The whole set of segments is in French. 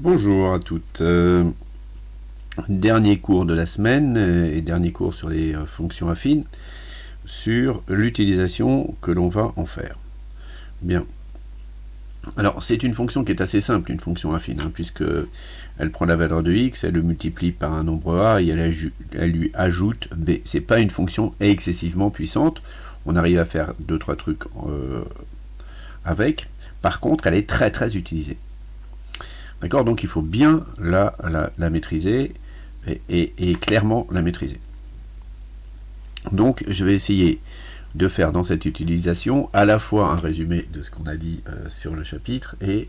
Bonjour à toutes. Dernier cours de la semaine et dernier cours sur les fonctions affines, sur l'utilisation que l'on va en faire. Bien. Alors c'est une fonction qui est assez simple, une fonction affine, puisque elle prend la valeur de x, elle le multiplie par un nombre a et elle lui ajoute b. C'est pas une fonction excessivement puissante. On arrive à faire 2-3 trucs avec. Par contre, elle est très très utilisée. D'accord, donc il faut bien la maîtriser et clairement la maîtriser. Donc je vais essayer de faire dans cette utilisation à la fois un résumé de ce qu'on a dit sur le chapitre et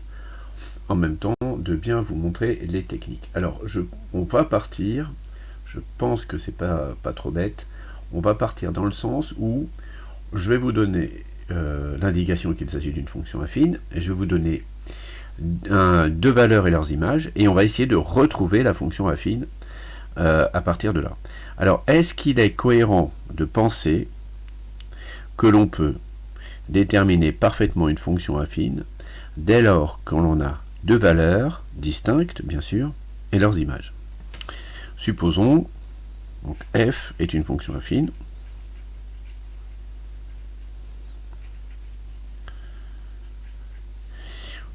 en même temps de bien vous montrer les techniques. Alors on va partir, je pense que c'est pas trop bête, on va partir dans le sens où je vais vous donner l'indication qu'il s'agit d'une fonction affine, et je vais vous donner deux valeurs et leurs images, et on va essayer de retrouver la fonction affine à partir de là. Alors, est-ce qu'il est cohérent de penser que l'on peut déterminer parfaitement une fonction affine dès lors que l'on a deux valeurs distinctes, bien sûr, et leurs images? Supposons, donc f est une fonction affine.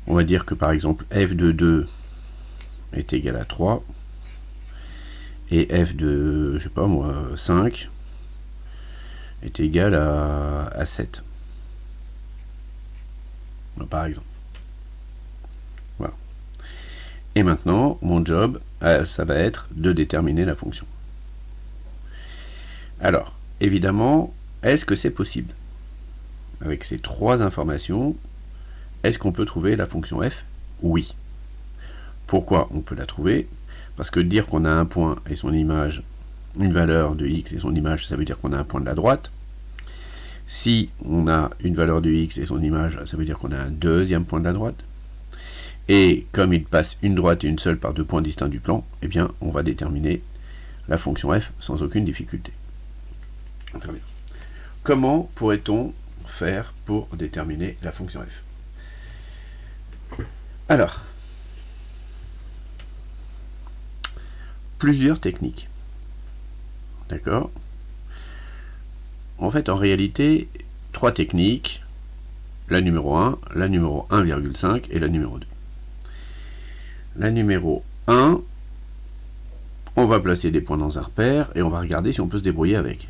On va dire que par exemple f de 2 est égal à 3 et f de, je sais pas moi, 5 est égal à 7. Par exemple. Voilà. Et maintenant, mon job, ça va être de déterminer la fonction. Alors, évidemment, est-ce que c'est possible? Avec ces trois informations, est-ce qu'on peut trouver la fonction f? Oui. Pourquoi on peut la trouver? Parce que dire qu'on a un point et son image, une valeur de x et son image, ça veut dire qu'on a un point de la droite. Si on a une valeur de x et son image, ça veut dire qu'on a un deuxième point de la droite. Et comme il passe une droite et une seule par deux points distincts du plan, eh bien, on va déterminer la fonction f sans aucune difficulté. Très bien. Comment pourrait-on faire pour déterminer la fonction f? Alors, plusieurs techniques. D'accord? En fait, en réalité, trois techniques. La numéro 1, la numéro 1,5 et la numéro 2. La numéro 1, on va placer des points dans un repère et on va regarder si on peut se débrouiller avec.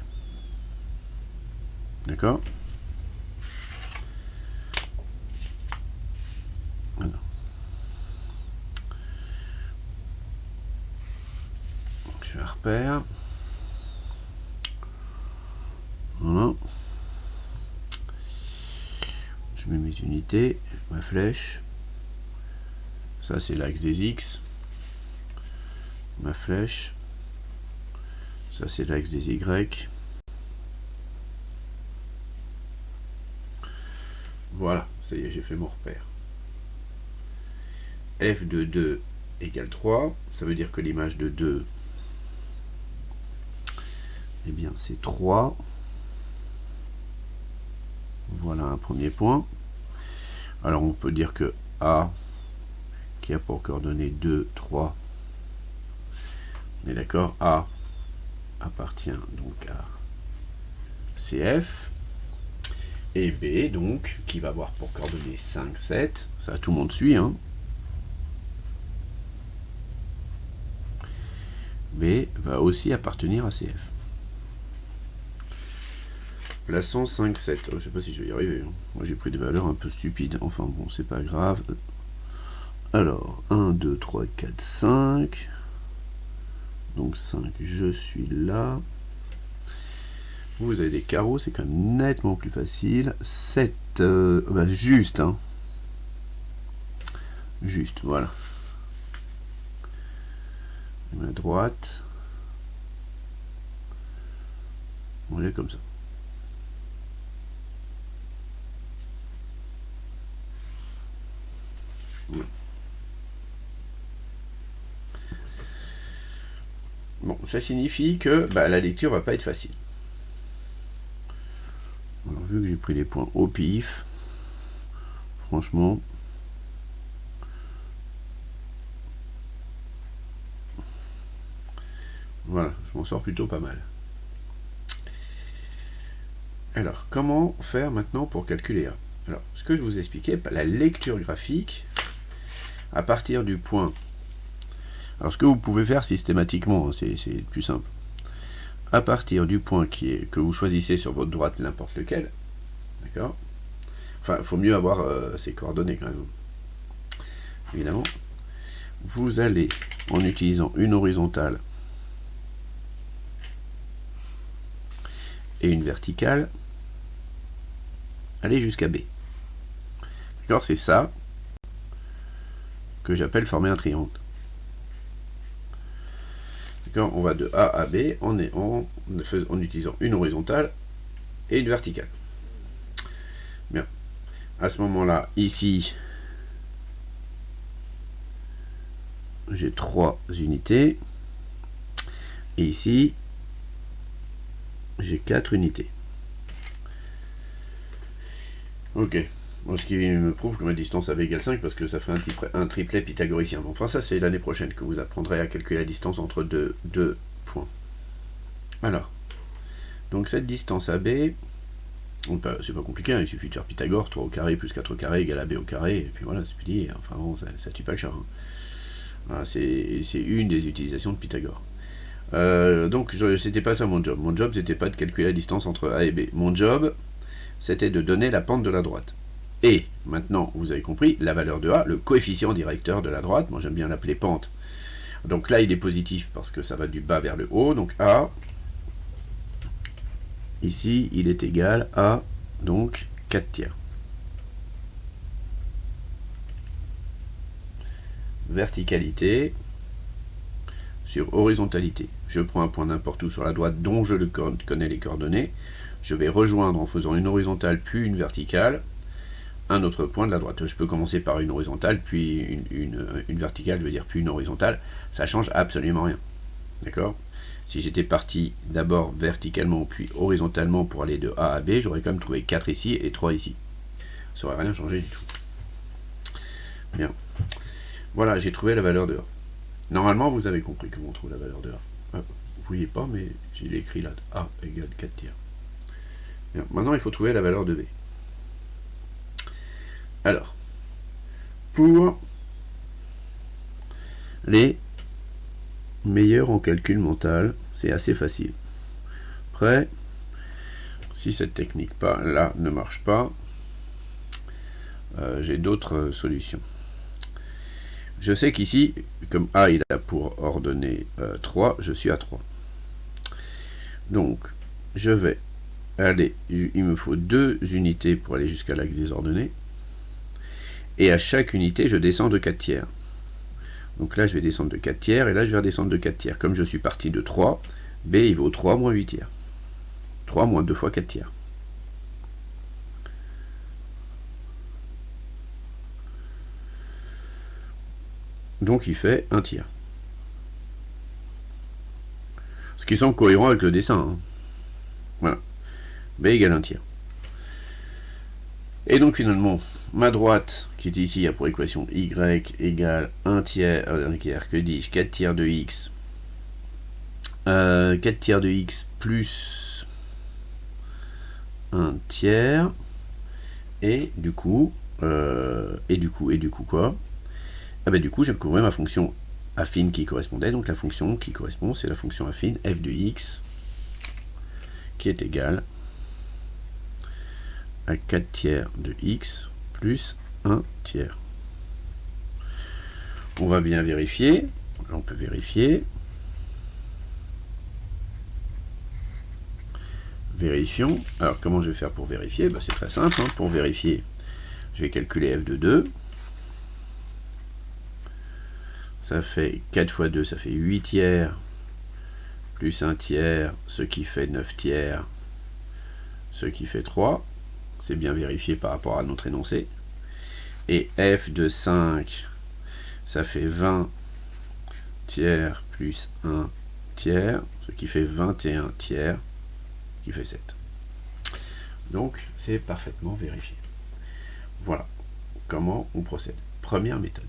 D'accord? Alors. Donc, je fais un repère. Voilà. Je mets mes unités, ma flèche. Ça, c'est l'axe des x. Ma flèche. Ça, c'est l'axe des y. Voilà, ça y est, j'ai fait mon repère. f de 2 égale 3. Ça veut dire que l'image de 2, eh bien, c'est 3. Voilà un premier point. Alors, on peut dire que A, qui a pour coordonnées 2, 3, on est d'accord, A appartient donc à CF, et B, donc, qui va avoir pour coordonnées 5, 7, ça tout le monde suit, B va aussi appartenir à CF. Plaçons 5, 7. Oh, je ne sais pas si je vais y arriver. Moi, j'ai pris des valeurs un peu stupides. Enfin, bon, c'est pas grave. Alors, 1, 2, 3, 4, 5. Donc 5, je suis là. Vous avez des carreaux, c'est quand même nettement plus facile. 7, juste. Juste, voilà. À droite. On est comme ça. Ouais. Bon, ça signifie que la lecture va pas être facile. Alors, vu que j'ai pris les points au pif, franchement, Voilà, je m'en sors plutôt pas mal. Alors, comment faire maintenant pour calculer A? Alors, ce que je vous expliquais, la lecture graphique, à partir du point... Alors, ce que vous pouvez faire systématiquement, c'est plus simple. À partir du point que vous choisissez sur votre droite, n'importe lequel, d'accord? Enfin, il faut mieux avoir ces coordonnées quand même. Évidemment. Vous allez, en utilisant une horizontale et une verticale, aller jusqu'à B. D'accord? C'est ça que j'appelle former un triangle. D'accord? On va de A à B en utilisant une horizontale et une verticale. Bien. À ce moment-là, ici, j'ai 3 unités. Et ici, j'ai 4 unités. Ok. Bon, ce qui me prouve que ma distance AB égale 5 parce que ça fait un triplet pythagoricien. Bon, enfin, ça, c'est l'année prochaine que vous apprendrez à calculer la distance entre deux points. Alors, donc cette distance AB, c'est pas compliqué, hein, il suffit de faire Pythagore, 3 au carré plus 4 au carré égale AB au carré, et puis voilà, c'est plié. Enfin, bon, ça tue pas le chat. Hein. Voilà, c'est une des utilisations de Pythagore. Donc, c'était pas ça mon job. Mon job, c'était pas de calculer la distance entre A et B. Mon job, c'était de donner la pente de la droite. Et, maintenant, vous avez compris, la valeur de A, le coefficient directeur de la droite, moi j'aime bien l'appeler pente. Donc là, il est positif parce que ça va du bas vers le haut. Donc A, ici, il est égal à, donc, 4 tiers. Verticalité sur horizontalité. Je prends un point n'importe où sur la droite dont je connais les coordonnées. Je vais rejoindre en faisant une horizontale puis une verticale un autre point de la droite. Je peux commencer par une horizontale, puis une verticale, je veux dire, puis une horizontale. Ça change absolument rien. D'accord? Si j'étais parti d'abord verticalement, puis horizontalement pour aller de A à B, j'aurais quand même trouvé 4 ici et 3 ici. Ça n'aurait rien changé du tout. Bien. Voilà, j'ai trouvé la valeur de A. Normalement, vous avez compris comment on trouve la valeur de A. Vous ne voyez pas, mais j'ai écrit là. A égale 4 tiers. Bien. Maintenant, il faut trouver la valeur de B. Alors, pour les meilleurs en calcul mental, c'est assez facile. Après, si cette technique là ne marche pas, j'ai d'autres solutions. Je sais qu'ici, comme A il a pour ordonnée 3, je suis à 3. Donc, je vais aller, il me faut 2 unités pour aller jusqu'à l'axe des ordonnées. Et à chaque unité, je descends de 4 tiers. Donc là, je vais descendre de 4 tiers, et là, je vais redescendre de 4 tiers. Comme je suis parti de 3, B, il vaut 3 moins 8 tiers. 3 moins 2 fois 4 tiers. Donc, il fait 1 tiers. Ce qui semble cohérent avec le dessin. Hein. Voilà. B égale 1 tiers. Et donc, finalement, ma droite, qui est ici, a pour équation y égale 1 tiers, que dis-je, 4 tiers de x. 4 tiers de x plus 1 tiers. Et du coup, quoi? Ah ben du coup, j'ai trouvé ma fonction affine qui correspondait. Donc la fonction qui correspond, c'est la fonction affine f de x qui est égale à 4 tiers de x plus 1 tiers. On va bien vérifier. On peut vérifier. Vérifions. Alors, comment je vais faire pour vérifier? Ben, c'est très simple. Hein. Pour vérifier, je vais calculer f de 2. Ça fait 4 fois 2, ça fait 8 tiers, plus 1 tiers, ce qui fait 9 tiers, ce qui fait 3. C'est bien vérifié par rapport à notre énoncé. Et f de 5, ça fait 20 tiers plus 1 tiers, ce qui fait 21 tiers, qui fait 7. Donc, c'est parfaitement vérifié. Voilà comment on procède. Première méthode.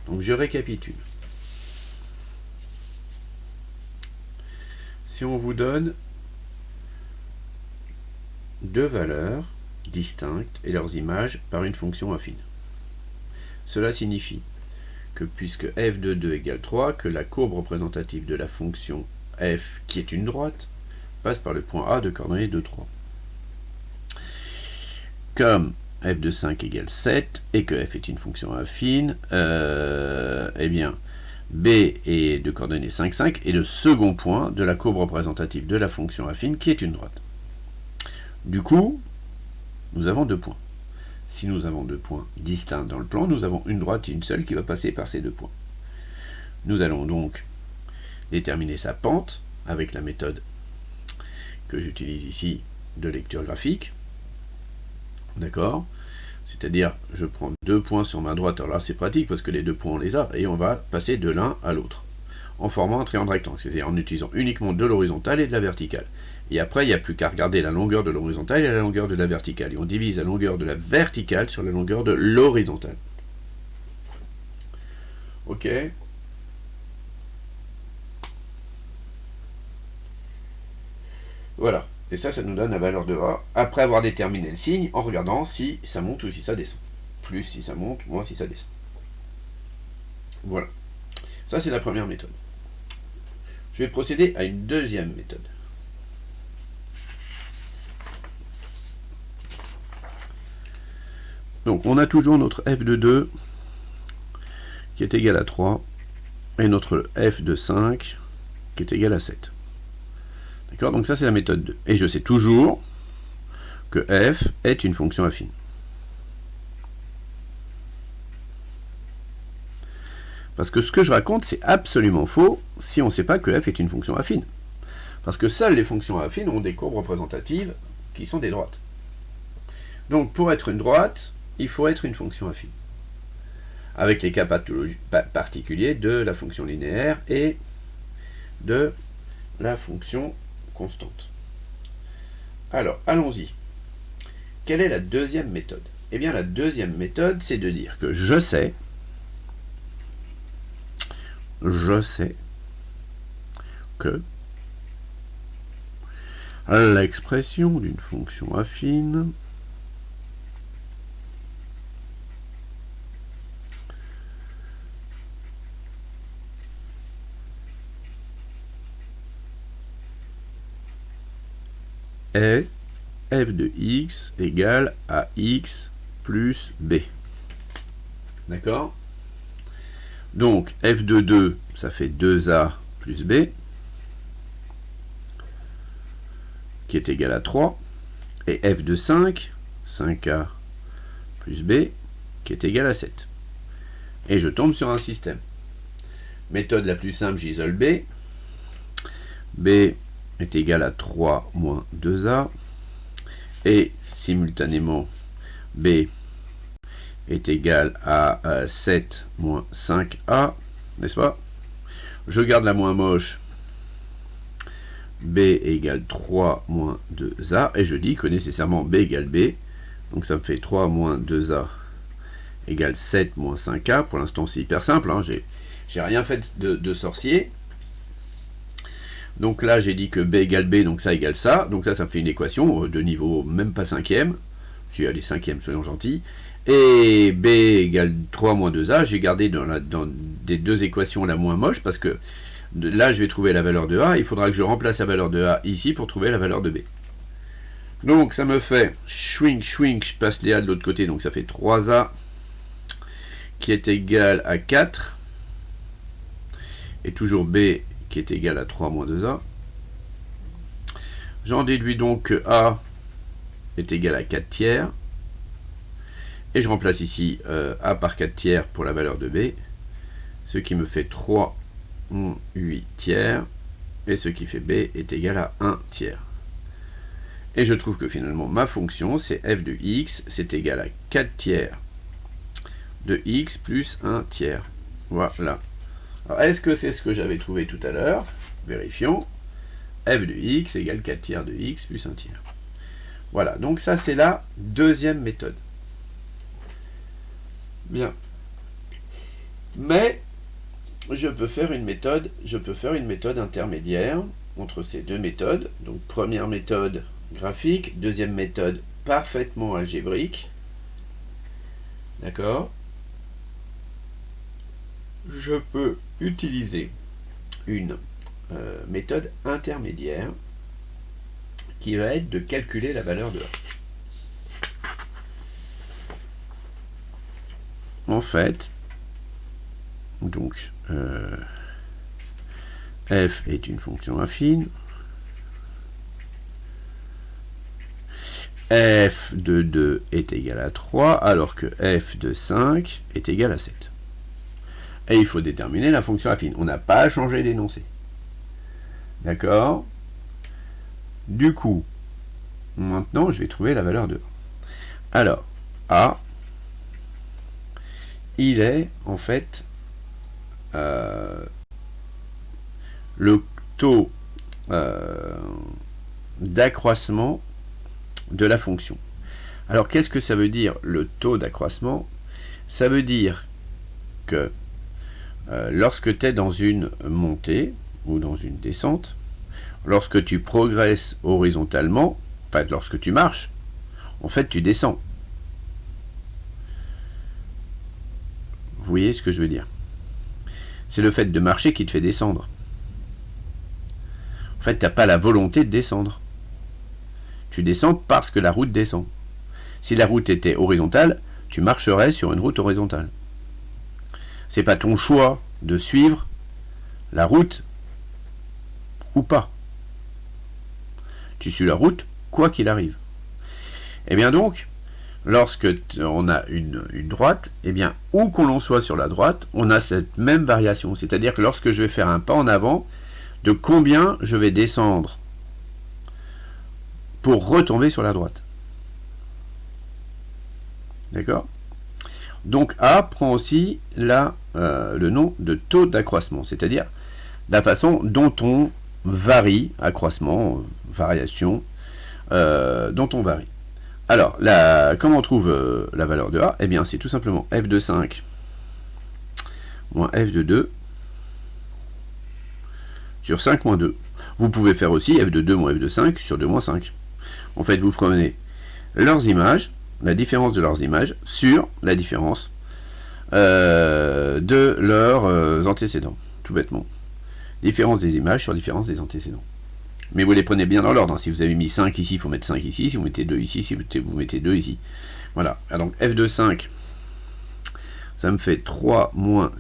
Donc, je récapitule. si on vous donne deux valeurs distinctes et leurs images par une fonction affine. Cela signifie que puisque f de 2 égale 3, que la courbe représentative de la fonction f, qui est une droite, passe par le point A de coordonnées de 3. Comme f de 5 égale 7 et que f est une fonction affine, eh bien, B est de coordonnées 5, 5 est le second point de la courbe représentative de la fonction affine qui est une droite. Du coup, nous avons deux points. Si nous avons deux points distincts dans le plan, nous avons une droite et une seule qui va passer par ces deux points. Nous allons donc déterminer sa pente avec la méthode que j'utilise ici de lecture graphique. D'accord? C'est-à-dire, je prends deux points sur ma droite. Alors là, c'est pratique parce que les deux points, on les a, et on va passer de l'un à l'autre en formant un triangle rectangle, c'est-à-dire en utilisant uniquement de l'horizontale et de la verticale. Et après, il n'y a plus qu'à regarder la longueur de l'horizontale et la longueur de la verticale. Et on divise la longueur de la verticale sur la longueur de l'horizontale. Ok? Voilà. Et ça nous donne la valeur de A, après avoir déterminé le signe, en regardant si ça monte ou si ça descend. Plus si ça monte, moins si ça descend. Voilà. Ça, c'est la première méthode. Je vais procéder à une deuxième méthode. Donc, on a toujours notre f de 2 qui est égal à 3 et notre f de 5 qui est égal à 7. D'accord? Donc ça, c'est la méthode 2. Et je sais toujours que f est une fonction affine. Parce que ce que je raconte, c'est absolument faux si on ne sait pas que f est une fonction affine. Parce que seules les fonctions affines ont des courbes représentatives qui sont des droites. Donc pour être une droite, il faut être une fonction affine. Avec les cas particuliers de la fonction linéaire et de la fonction constante. Alors, allons-y. Quelle est la deuxième méthode? Eh bien, la deuxième méthode, c'est de dire que je sais que l'expression d'une fonction affine est f de x égale à x plus b. D'accord? Donc, f de 2, ça fait 2a plus b, qui est égal à 3, et f de 5, 5a plus b, qui est égal à 7. Et je tombe sur un système. Méthode la plus simple, j'isole b. b est égal à 3 moins 2a, et simultanément, b est égal à 7 moins 5a, n'est-ce pas? Je garde la moins moche, b égale 3 moins 2a, et je dis que nécessairement b égale b, donc ça me fait 3 moins 2a égale 7 moins 5a. Pour l'instant, c'est hyper simple, hein, j'ai rien fait de sorcier. Donc là, j'ai dit que b égale b, donc ça égale ça. Donc ça me fait une équation de niveau même pas cinquième. Si elle est cinquième, soyons gentils. Et b égale 3 moins 2a. J'ai gardé dans des deux équations la moins moche, parce que là, je vais trouver la valeur de a. Il faudra que je remplace la valeur de a ici pour trouver la valeur de b. Donc ça me fait schwing, schwing, je passe les a de l'autre côté. Donc ça fait 3a qui est égal à 4. Et toujours b qui est égal à 3 moins 2a. J'en déduis donc que a est égal à 4 tiers. Et je remplace ici a par 4 tiers pour la valeur de b. Ce qui me fait 3 moins 8 tiers. Et ce qui fait b est égal à 1 tiers. Et je trouve que finalement ma fonction, c'est f de x, c'est égal à 4 tiers de x plus 1 tiers. Voilà. Alors, est-ce que c'est ce que j'avais trouvé tout à l'heure? Vérifions. F de x égale 4 tiers de x plus 1 tiers. Voilà, donc ça c'est la deuxième méthode. Bien. Mais je peux faire une méthode intermédiaire entre ces deux méthodes. Donc première méthode graphique, deuxième méthode parfaitement algébrique. D'accord? Je peux utiliser une méthode intermédiaire qui va être de calculer la valeur de A. En fait, donc, f est une fonction affine. F de 2 est égal à 3, alors que f de 5 est égal à 7. Et il faut déterminer la fonction affine. On n'a pas changé d'énoncé. D'accord? Du coup, maintenant, je vais trouver la valeur de A. Alors, A, il est, en fait, le taux d'accroissement de la fonction. Alors, qu'est-ce que ça veut dire, le taux d'accroissement? Ça veut dire que lorsque tu es dans une montée ou dans une descente, lorsque tu progresses horizontalement, enfin, lorsque tu marches, en fait, tu descends. Vous voyez ce que je veux dire? C'est le fait de marcher qui te fait descendre. En fait, tu n'as pas la volonté de descendre. Tu descends parce que la route descend. Si la route était horizontale, tu marcherais sur une route horizontale. C'est pas ton choix de suivre la route ou pas. Tu suis la route quoi qu'il arrive. Et bien donc, lorsque on a une droite, et bien où qu'on l'on soit sur la droite, on a cette même variation. C'est-à-dire que lorsque je vais faire un pas en avant, de combien je vais descendre pour retomber sur la droite. D'accord? Donc A prend aussi le nom de taux d'accroissement, c'est-à-dire la façon dont on varie, accroissement, variation, dont on varie. Alors, comment on trouve la valeur de A? Eh bien, c'est tout simplement f de 5 moins f de 2 sur 5 moins 2. Vous pouvez faire aussi f de 2 moins f de 5 sur 2 moins 5. En fait, vous prenez leurs images, la différence de leurs images, sur la différence de leurs antécédents, tout bêtement. Différence des images sur différence des antécédents. Mais vous les prenez bien dans l'ordre. Si vous avez mis 5 ici, il faut mettre 5 ici. Si vous mettez 2 ici, si vous mettez 2 ici. Voilà. Alors, donc, f de 5, ça me fait 3 moins...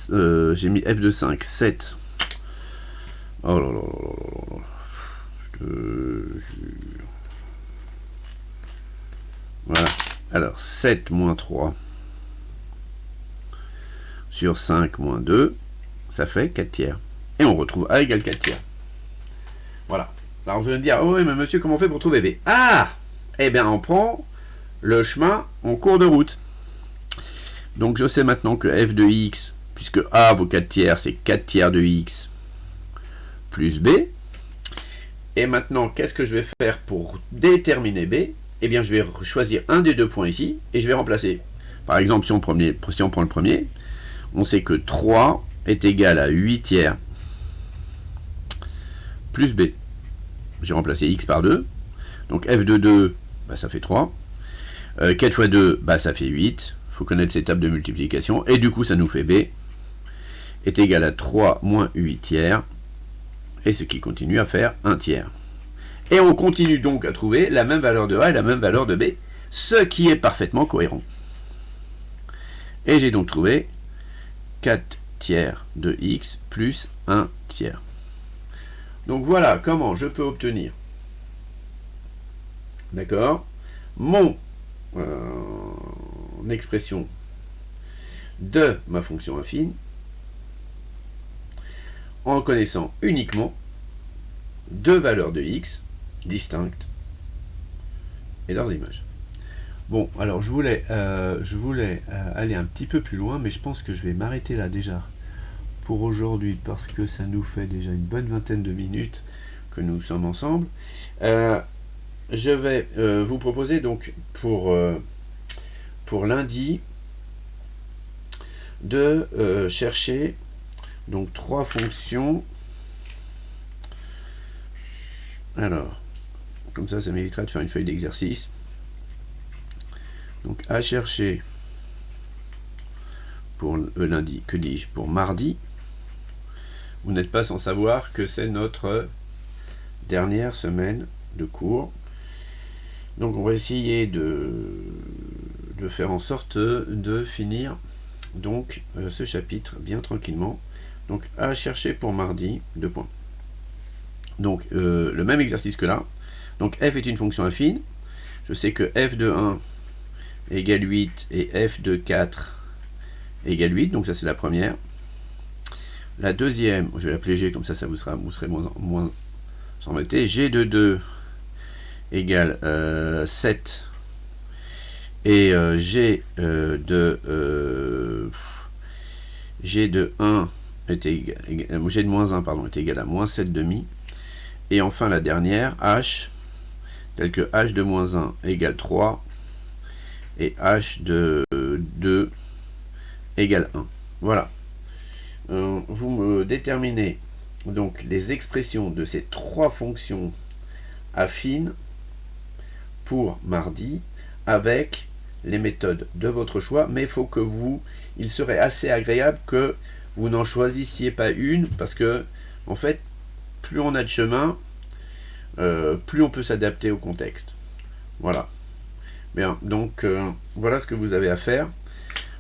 j'ai mis f de 5, 7. Oh là là là là là. Voilà. Alors, 7 moins 3 sur 5 moins 2, ça fait 4 tiers. Et on retrouve A égale 4 tiers. Voilà. Alors vous allez me dire, oh oui, mais monsieur, comment on fait pour trouver B? Ah! Eh bien, on prend le chemin en cours de route. Donc je sais maintenant que f de x, puisque A vaut 4 tiers, c'est 4 tiers de x plus B. Et maintenant, qu'est-ce que je vais faire pour déterminer B? Eh bien, je vais choisir un des deux points ici, et je vais remplacer. Par exemple, si on prend le premier, on sait que 3 est égal à 8 tiers plus B. J'ai remplacé x par 2. Donc f de 2, bah, ça fait 3. 4 fois 2, bah, ça fait 8. Il faut connaître ces tables de multiplication. Et du coup, ça nous fait B est égal à 3 moins 8 tiers. Et ce qui continue à faire 1 tiers. Et on continue donc à trouver la même valeur de A et la même valeur de B. Ce qui est parfaitement cohérent. Et j'ai donc trouvé 4 tiers de x plus 1 tiers. Donc voilà comment je peux obtenir, d'accord, mon expression de ma fonction affine en connaissant uniquement deux valeurs de x distinctes et leurs images. Bon, alors je voulais aller un petit peu plus loin, mais je pense que je vais m'arrêter là déjà pour aujourd'hui, parce que ça nous fait déjà une bonne vingtaine de minutes que nous sommes ensemble. Je vais vous proposer donc pour lundi de chercher donc trois fonctions Alors, comme ça m'évitera de faire une feuille d'exercice. Donc, à chercher pour lundi, que dis-je, pour mardi. Vous n'êtes pas sans savoir que c'est notre dernière semaine de cours. Donc, on va essayer de faire en sorte de finir donc ce chapitre bien tranquillement. Donc, à chercher pour mardi, 2 points. Donc, le même exercice que là. Donc, f est une fonction affine. Je sais que f de 1 égale 8 et f de 4 égale 8. Donc, ça, c'est la première. La deuxième, je vais l'appeler g, comme ça, vous serez moins embêté. G de 2 égale 7. Et g de 1 est égal, g de moins 1 pardon, est égal à moins 7 demi. Et enfin la dernière, h, tel que h de moins 1 égale 3 et h de 2 égale 1. Voilà. Vous me déterminez donc les expressions de ces 3 fonctions affines pour mardi avec les méthodes de votre choix, mais il faut que il serait assez agréable que vous n'en choisissiez pas une, parce que en fait, plus on a de chemin, plus on peut s'adapter au contexte. Voilà. Bien, donc voilà ce que vous avez à faire.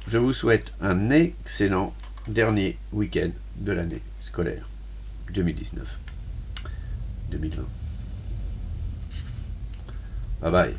Je vous souhaite un excellent dernier week-end de l'année scolaire 2019-2020. Bye bye.